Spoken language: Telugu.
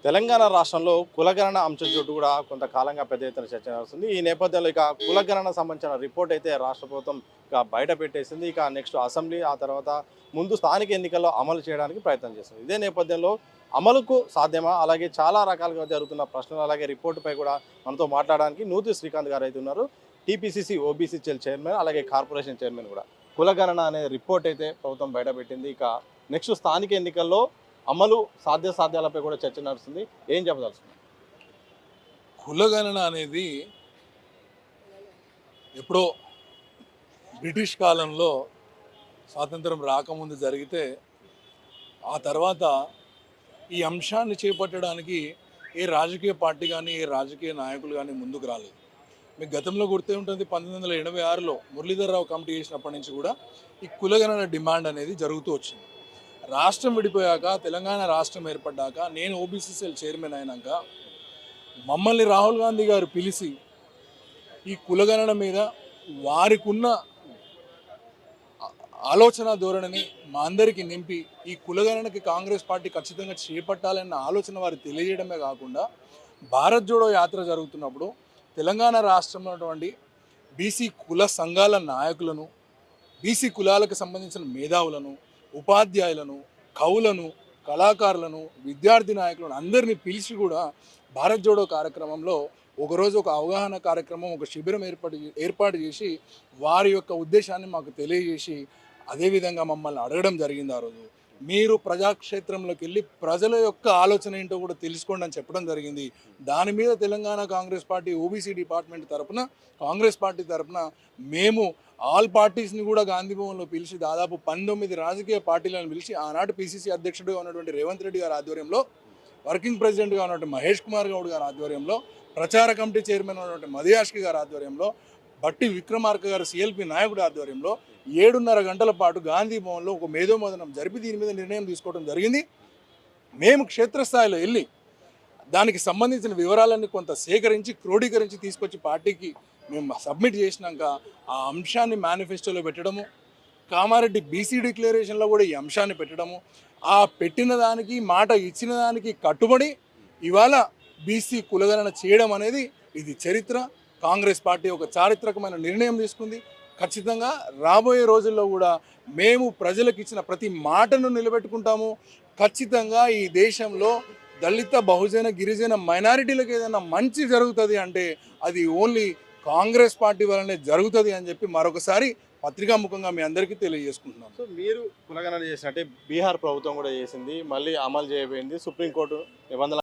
తెలంగాణ రాష్ట్రంలో కులగణన అంశం చుట్టూ కూడా కొంతకాలంగా పెద్ద ఎత్తున చర్చ నడుస్తుంది. ఈ నేపథ్యంలో ఇక కులగణన సంబంధించిన రిపోర్ట్ అయితే రాష్ట్ర ప్రభుత్వం ఇక బయట పెట్టేసింది. ఇక నెక్స్ట్ అసెంబ్లీ, ఆ తర్వాత ముందు స్థానిక ఎన్నికల్లో అమలు చేయడానికి ప్రయత్నం చేస్తుంది. ఇదే నేపథ్యంలో అమలుకు సాధ్యమా, అలాగే చాలా రకాలుగా జరుగుతున్న ప్రశ్నలు, అలాగే రిపోర్టుపై కూడా మనతో మాట్లాడడానికి నూతి శ్రీకాంత్ గారు అయితే ఉన్నారు. టీపీసీసీ ఓబీసీ సెల్ చైర్మన్, అలాగే కార్పొరేషన్ చైర్మన్ కూడా. కులగణన అనే రిపోర్ట్ అయితే ప్రభుత్వం బయట పెట్టింది. ఇక నెక్స్ట్ స్థానిక ఎన్నికల్లో అమలు సాధ్యాసాధ్యాలపై కూడా చర్చ నడుస్తుంది. ఏం చెప్పదలుచుకున్నారు? కులగణన అనేది ఎప్పుడో బ్రిటిష్ కాలంలో స్వాతంత్రం రాకముందు జరిగితే ఆ తర్వాత ఈ అంశాన్ని చేపట్టడానికి ఏ రాజకీయ పార్టీ కానీ ఏ రాజకీయ నాయకులు కానీ ముందుకు రాలేదు. మీకు గతంలో గుర్తే ఉంటుంది, 1986లో మురళీధర్రావు కమిటీ చేసినప్పటి నుంచి కూడా ఈ కులగణన డిమాండ్ అనేది జరుగుతూ వచ్చింది. రాష్ట్రం విడిపోయాక, తెలంగాణ రాష్ట్రం ఏర్పడ్డాక, నేను ఓబీసీ సెల్ చైర్మన్ అయినాక మమ్మల్ని రాహుల్ గాంధీ గారు పిలిచి ఈ కులగణన మీద వారికి ఉన్న ఆలోచన ధోరణిని మా అందరికీ నింపి ఈ కులగణనకి కాంగ్రెస్ పార్టీ ఖచ్చితంగా చేపట్టాలన్న ఆలోచన వారు తెలియజేయడమే కాకుండా, భారత్ జోడో యాత్ర జరుగుతున్నప్పుడు తెలంగాణ రాష్ట్రంలో ఉన్నటువంటి బీసీ కుల సంఘాల నాయకులను, బీసీ కులాలకు సంబంధించిన మేధావులను, ఉపాధ్యాయులను, కవులను, కళాకారులను, విద్యార్థి నాయకులను అందరినీ పిలిచి కూడా భారత్ జోడో కార్యక్రమంలో ఒకరోజు ఒక అవగాహన కార్యక్రమం, ఒక శిబిరం ఏర్పాటు చేసి వారి యొక్క ఉద్దేశాన్ని మాకు తెలియజేసి అదేవిధంగా మమ్మల్ని అడగడం జరిగింది. ఆ రోజు మీరు ప్రజాక్షేత్రంలోకి వెళ్ళి ప్రజల యొక్క ఆలోచన ఏంటో కూడా తెలుసుకోండి అని చెప్పడం జరిగింది. దాని మీద Telangana Congress party OBC department తరఫున, కాంగ్రెస్ పార్టీ తరఫున మేము ఆల్ పార్టీస్ని కూడా గాంధీ భవన్లో పిలిచి దాదాపు 19 రాజకీయ పార్టీలను పిలిచి ఆనాటి పిసిసి అధ్యక్షుడిగా ఉన్నటువంటి రేవంత్ రెడ్డి గారి ఆధ్వర్యంలో, వర్కింగ్ ప్రెసిడెంట్గా ఉన్నటువంటి మహేష్ కుమార్ గౌడ్ గారి ఆధ్వర్యంలో, ప్రచార కమిటీ చైర్మన్ ఉన్నటువంటి మధుయాష్కి గారి ఆధ్వర్యంలో, బట్టి విక్రమార్క గారు సిఎల్పి నాయకుడి ఆధ్వర్యంలో 7:30 గంటల పాటు గాంధీ భవన్లో ఒక మేధోమథనం జరిపి దీని మీద నిర్ణయం తీసుకోవడం జరిగింది. మేము క్షేత్రస్థాయిలో వెళ్ళి దానికి సంబంధించిన వివరాలన్నీ కొంత సేకరించి క్రోడీకరించి తీసుకొచ్చి పార్టీకి మేము సబ్మిట్ చేసినాక ఆ అంశాన్ని మేనిఫెస్టోలో పెట్టడము, కామారెడ్డి బీసీ డిక్లరేషన్లో కూడా ఈ అంశాన్ని పెట్టడము, ఆ పెట్టిన దానికి, మాట ఇచ్చిన దానికి కట్టుబడి ఇవాళ బీసీ కులగణన చేయడం అనేది ఇది చరిత్ర. కాంగ్రెస్ పార్టీ ఒక చారిత్రకమైన నిర్ణయం తీసుకుంది. ఖచ్చితంగా రాబోయే రోజుల్లో కూడా మేము ప్రజలకు ఇచ్చిన ప్రతి మాటను నిలబెట్టుకుంటాము. ఖచ్చితంగా ఈ దేశంలో దళిత, బహుజన, గిరిజన మైనారిటీలకు ఏదైనా మంచి జరుగుతుంది అంటే అది ఓన్లీ కాంగ్రెస్ పార్టీ వల్లనే జరుగుతుంది అని చెప్పి మరొకసారి పత్రికాముఖంగా మీ అందరికీ తెలియజేసుకుంటున్నాం. సో మీరు కులగణన చేసినట్టే బీహార్ ప్రభుత్వం కూడా చేసింది, మళ్ళీ అమలు చేయబోయింది. సుప్రీంకోర్టు నిబంధనలు